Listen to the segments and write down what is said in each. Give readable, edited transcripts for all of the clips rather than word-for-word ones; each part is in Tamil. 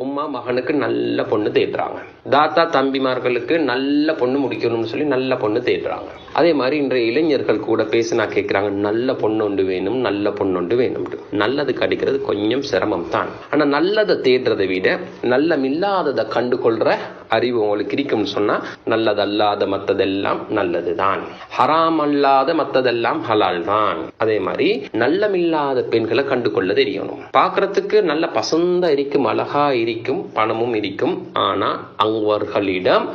உம்மா மகனுக்கு நல்ல பொண்ணு தேடுறாங்க, தாத்தா தம்பிமார்களுக்கு நல்ல பொண்ணு முடிக்கணும்னு சொல்லி நல்ல பொண்ணு தேடுறாங்க. அதே மாதிரி இன்றைய இளைஞர்கள் கூட பேசினா கேட்கிறாங்க, நல்ல பொண்ணொண்டு வேணும், நல்ல பொண்ணொண்டு வேணும். நல்லது கிடைக்கிறது கொஞ்சம் சிரமம் தான். ஆனா நல்லதை தேடுறதை விட நல்லமில்லாததை கண்டுகொள்ற அறிவு உங்களுக்கு இருக்கும்னு சொன்னா நல்லதல்லாத மத்ததெல்லாம் நல்லதுதான், ஹராம் அல்லாத மத்ததெல்லாம் ஹலால் தான். அதே மாதிரி நல்லமில்லாத பெண்களை கண்டுகொள்ள தெரியணும். பாக்குறதுக்கு நல்ல பசந்தா இருக்கும், அழகா இருக்கும், பணமும் இருக்கும். ஆனா அவர்களிடம்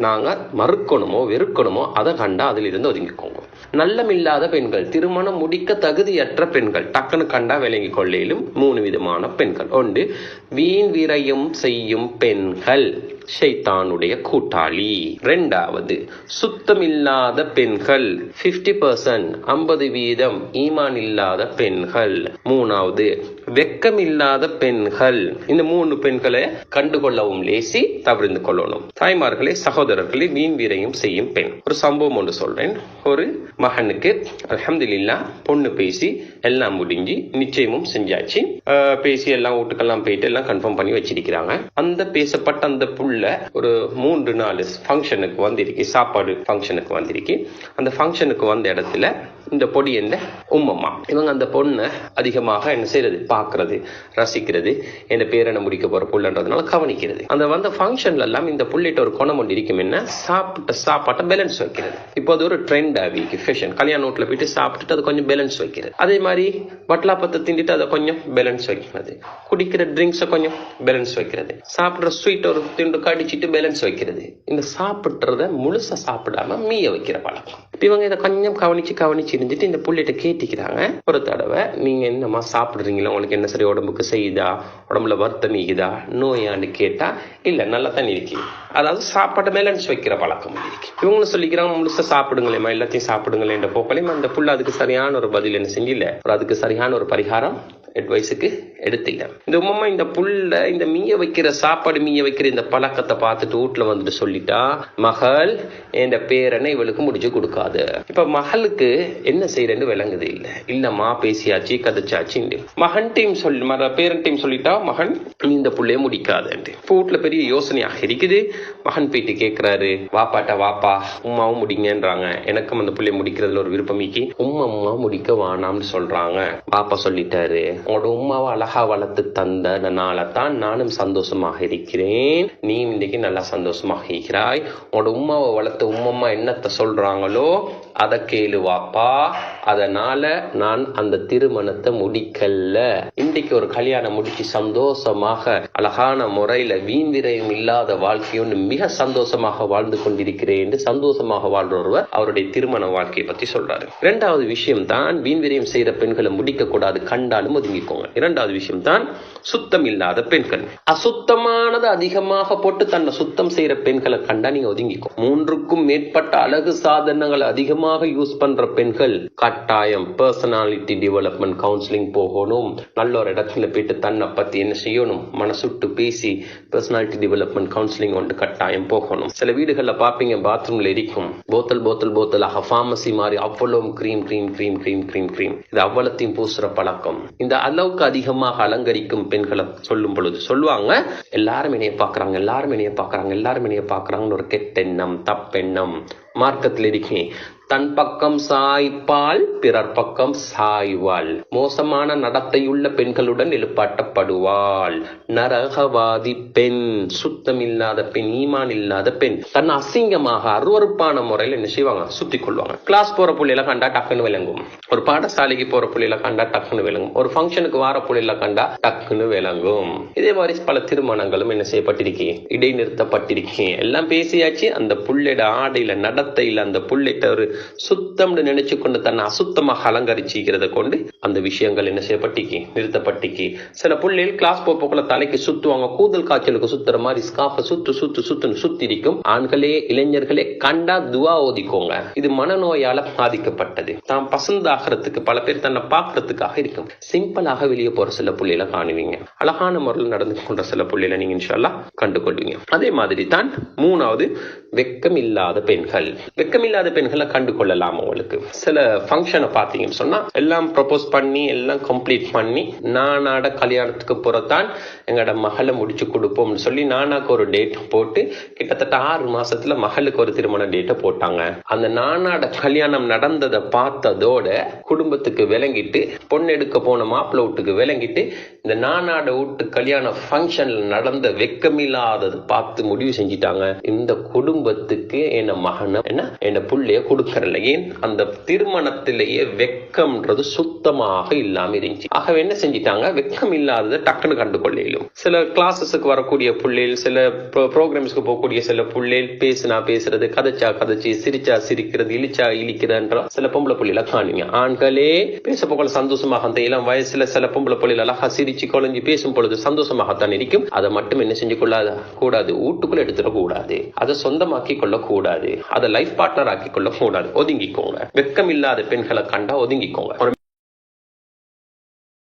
நாங்க மறுக்கணுமோ வெறுக்கணுமோ அதை கண்டா அதில் இருந்து ஒதுங்கிக்கோங்க. நல்லமில்லாத பெண்கள், திருமணம் முடிக்க தகுதியற்ற பெண்கள், டக்குனு கண்டா விளங்கி கொள்ளையிலும் 3 விதமான பெண்கள். ஒன்று, வீண் விரயம் செய்யும் பெண்கள், ஷைத்தானுடைய கூட்டாளி. 2வது, சுத்தமில்லாத பெண்கள், 50%, 50% ஈமான் இல்லாத பெண்கள். 3வது, வெக்கமில்லாத பெண்கள். இந்த 3 பெண்களை கண்டுகொள்ளவும் லேசி, தவிர்த்து கொள்ளணும். தாய்மார்களே, சகோதரர்களே, வீண் வீரையும் செய்யும் பெண். ஒரு சம்பவம் ஒன்று சொல்றேன். ஒரு மகனுக்கு அல்ஹம்துலில்லாஹ் பொண்ணு பேசி எல்லாம் முடிஞ்சு நிச்சயமும் செஞ்சாச்சு. பேசி எல்லாம் வீட்டுக்கெல்லாம் போயிட்டு எல்லாம் கன்ஃபார்ம் பண்ணி வச்சிருக்கிறாங்க. அந்த பேசப்பட்ட அந்த புள்ள ஒரு 3-4 ஃபங்க்ஷனுக்கு வந்திருக்கு, சாப்பாடு ஃபங்க்ஷனுக்கு வந்திருக்கு. அந்த ஃபங்க்ஷனுக்கு வந்த இடத்துல இந்த பொடி என்ன உம்மம்மா இவங்க அந்த பொண்ணை அதிகமாக என்ன செய்யறது, பாக்குறது, ரசிக்கிறது, என் பேரனை முடிக்க போற புள்ளன்றதுனால கவனிக்கிறது. அந்த வந்த ஃபங்க்ஷன்ல எல்லாம் இந்த புள்ளிட்ட ஒரு குணம் ஒன்று இருக்கும், என்ன சாப்பிட்ட சாப்பாட்டை பேலன்ஸ் வைக்கிறது. இப்போ அது ஒரு ட்ரெண்ட் ஆகிக்கு, ஃபேஷன். கல்யாண வீட்டுல போயிட்டு சாப்பிட்டுட்டு அது கொஞ்சம் பேலன்ஸ் வைக்கிறது. அதே மாதிரி வட்டலாப்பத்தை திண்டிட்டு அதை கொஞ்சம் பேலன்ஸ் வைக்கிறது. குடிக்கிற ட்ரிங்க்ஸை கொஞ்சம் பேலன்ஸ் வைக்கிறது. சாப்பிடுற ஸ்வீட் ஒரு திண்டு கடிச்சிட்டு பேலன்ஸ் வைக்கிறது. இந்த சாப்பிட்றத முழுசா சாப்பிடாம மீய வைக்கிற பழக்கம். இவங்க இதை கொஞ்சம் கவனிச்சு இருந்துட்டு இந்த புள்ளிட்ட கேட்டிக்கிறாங்க ஒரு தடவை, நீங்க என்னமா சாப்பிடுறீங்களா, உங்களுக்கு என்ன சரி உடம்புக்கு செய்யுதா, உடம்புல வருத்தம் இருக்குதா, நோயான்னு கேட்டா இல்ல நல்லா தான் இருக்கு. அதாவது சாப்பாட்டை பேலன்ஸ் வைக்கிற பழக்கம் இருக்கு. இவங்களும் சொல்லிக்கிறாங்க, முழுசா சாப்பிடுங்களேம்மா, எல்லாத்தையும் சாப்பிடுங்களேன் என்ற போக்கலையும் அந்த புள்ள அதுக்கு சரியான ஒரு பதில் என்ன செஞ்சில்ல, அதுக்கு சரியான ஒரு பரிகாரம் அட்வைஸுக்கு எடுத்தில்ல. இந்த உம்மா இந்த புள்ள இந்த மீய வைக்கிற சாப்பாடு மீய வைக்கிற இந்த பழக்கத்தை பார்த்துட்டு வீட்டுல வந்துட்டு சொல்லிட்டா, மகள் என் பேரனை இவளுக்கு முடிச்சு கொடுக்காது. இப்ப மகளுக்கு என்ன செய்யறேன்னு விளங்குது இல்ல, இல்லம்மா பேசியாச்சு கதைச்சாச்சு. மகன் டீம் சொல்லி பேரன் டீம் சொல்லிட்டா, மகன் இந்த புள்ளைய முடிக்காது. இப்ப வீட்டுல பெரிய யோசனையாக இருக்குது. மகன் போயிட்டு கேட்கிறாரு, வாப்பாட்டா வாப்பா உம்மாவும் முடிங்கன்றாங்க. எனக்கும் அந்த புள்ளைய முடிக்கிறதுல ஒரு விருப்பமிக்கு, உம்மா முடிக்க வானாம்னு சொல்றாங்க. பாப்பா சொல்லிட்டாரு, உங்களோட உம்மாவை அழகா வளர்த்து தந்தனால தான் நானும் சந்தோஷமாக இருக்கிறேன், நீ இன்னைக்கு நல்லா சந்தோஷமாக இருக்கிறாய். உங்களோட உம்மாவை வளர்த்த உம்மம்மா என்னத்தை சொல்றாங்களோ அதை கேளு வாப்பா, அதனால நான் அந்த திருமணத்தை முடிக்கல. இன்றைக்கு ஒரு கல்யாணம் முடிச்சு சந்தோஷமாக அழகான முறையில வீண் விரயம் இல்லாத வாழ்க்கையோடு மிக சந்தோஷமாக வாழ்ந்து கொண்டிருக்கிறேன். சந்தோஷமாக வாழ்றவர் அவருடைய திருமண வாழ்க்கையை பத்தி சொல்றாரு. 2வது விஷயம் தான் வீண் விரயம் செய்யற பெண்களை முடிக்க கூடாது, கண்டாலும் ஒதுங்கிக்கோங்க. 2வது விஷயம் தான் சுத்தம் இல்லாத பெண்கள். அசுத்தமானது அதிகமாக போட்டு தன்னை சுத்தம் செய்யற பெண்களை கண்டா நீங்க ஒதுங்கிக்கோ. 3க்கும் மேற்பட்ட அழகு சாதனங்களை அதிகமாக யூஸ் பண்ற பெண்கள் கட்டாயம் பர்சனாலிட்டி டெவலப்மெண்ட் கவுன்சிலிங் போகணும். நல்ல ஒரு இடத்துல போயிட்டு தன்னை பத்தி என்ன செய்யணும், மனசுட்டு பேசி பர்சனாலிட்டி டெவலப்மெண்ட் கவுன்சிலிங் ஒன்று கட்டாயம் போகணும். சில வீடுகள்ல பாப்பீங்க, பாத்ரூம்ல இருக்கும் போத்தலாக பார்மசி மாதிரி அவ்வளவு cream cream cream cream cream cream, இது அவ்வளத்தையும் பூசுற பழக்கம். இந்த அளவுக்கு அதிகமாக அலங்கரிக்கும் பெண்களை சொல்லும் பொழுது சொல்லுவாங்க, எல்லாரும் என்னைய பாக்குறாங்க, எல்லாரும் என்னைய பாக்குறாங்க, எல்லாரும் என்னைய பாக்குறாங்கன்னு ஒரு கெட்டெண்ணம், தப்பெண்ணம் மார்க்கத்தில் இருக்கேன். தன் பக்கம் சாய்ப்பால் பிறர் பக்கம் சாய்வாள், மோசமான நடத்தையுள்ள பெண்களுடன் எழுப்பாட்டப்படுவாள், நரகவாதி பெண், சுத்தம் இல்லாத பெண், ஈமான் இல்லாத பெண், தன் அசிங்கமாக அருவருப்பான முறையில் என்ன செய்வாங்க, சுத்தி கொள்வாங்க. கிளாஸ் போற புள்ளையில கண்டா டக்குன்னு விளங்கும், ஒரு பாடசாலைக்கு போற புள்ளையில கண்டா டக்குன்னு விளங்கும், ஒரு ஃபங்க்ஷனுக்கு வார புள்ளையில கண்டா டக்குன்னு விளங்கும். இதே மாதிரி பல திருமணங்களும் என்ன செய்யப்பட்டிருக்கேன், இடைநிறுத்தப்பட்டிருக்கேன். எல்லாம் பேசியாச்சு, அந்த புள்ளைட ஆடையில நடத்தையில அந்த புள்ளைட்ட ஒரு சுத்தம்னு நினைச்சு கொண்டு தன்னை அசுத்தமாக அலங்கரிச்சிக்கிறத கொண்டு அந்த விஷயங்கள் என்ன செய்யப்பட்டிக்கு, நிறுத்தப்பட்டிக்கு. சில புள்ளைகள் கிளாஸ் போக்குள்ள தலைக்கு சுத்துவாங்க, கூதல் காய்ச்சலுக்கு சுத்துற மாதிரி ஸ்காஃப சுத்துன்னு சுத்தி இருக்கும். ஆண்களே இளைஞர்களே கண்டா துவா ஓதிக்கோங்க. இது மனநோயால பாதிக்கப்பட்டது. தான் பசந்தாகிறதுக்கு பல பேர் தன்னை பாக்குறதுக்காக இருக்கும். சிம்பிளாக வெளியே போற சில புள்ளையில காணுவீங்க, அழகான முறையில் நடந்து கொண்ட சில புள்ளையில நீங்க இன்ஷா அல்லாஹ் கண்டுகொள்வீங்க. அதே மாதிரி தான் 3வது வெக்கம் இல்லாத பெண்கள். பெண்கள். வெக்கமில்லாத பெண்களை கண்டு கொள்ளலாம். உங்களுக்கு சில ஃபங்க்ஷனை பார்த்தீங்கன்னு சொன்னா எல்லாம் ப்ரொபோஸ் பண்ணி எல்லாம் கம்ப்ளீட் பண்ணி நானாட கல்யாணத்துக்கு புறத்தான் எங்களோட மகளை முடிச்சு கொடுப்போம்னு சொல்லி நானாக்கு ஒரு டேட் போட்டு கிட்டத்தட்ட 6 மாசத்துல மகளுக்கு ஒரு திருமண டேட்டை போட்டாங்க. அந்த நானாட கல்யாணம் நடந்ததை பார்த்ததோட குடும்பத்துக்கு விளங்கிட்டு பொண்ணு எடுக்க போன மாப்பிள்ளை வீட்டுக்கு விளங்கிட்டு இந்த நானாட வீட்டு கல்யாண ஃபங்க்ஷன்ல நடந்த வெக்கமில்லாதது பார்த்து முடிவு செஞ்சிட்டாங்க, இந்த குடும்பத்துக்கு என்ன மகனை என்ன புள்ளைய கொடுக்கறல. ஏன் அந்த திருமணத்திலேயே வெக்கம்ன்றது சுத்தமாக இல்லாம இருந்துச்சு. ஆகவே என்ன செஞ்சிட்டாங்க, வெக்கம் இல்லாததை டக்குன்னு கண்டு கொள்ளையிலும். சில கிளாஸஸுக்கு வரக்கூடிய பிள்ளைகள், சில ப்ரோக்ராம்ஸ்க்கு போகக்கூடிய சில பிள்ளைகள் பேசுறது, கதைச்சு சிரிச்சா சிரிக்கிறது, இழிச்சா இழிக்கிறன்ற சில பொம்பளை புள்ளில காணுங்க. ஆண்களே பேச போகல சந்தோஷமாக அந்த இளம் வயசுல சில பொம்பளை புள்ளில அழகா சிரிச்சு குழஞ்சி பேசும் பொழுது சந்தோஷமாகத்தான் இருக்கும். அதை மட்டும் என்ன செஞ்சு கொள்ளாத கூடாது, வீட்டுக்குள்ள எடுத்துட கூடாது, அதை சொந்தமாக்கி கொள்ள கூடாது, அதை லைஃப் பார்ட்னர் ஆக்கி கொள்ள கூடாது. ஒதுங்கிக்கோங்க. வெக்கம் இல்லாத பெண்களை கண்டா ஒதுங்கிக்கோங்க.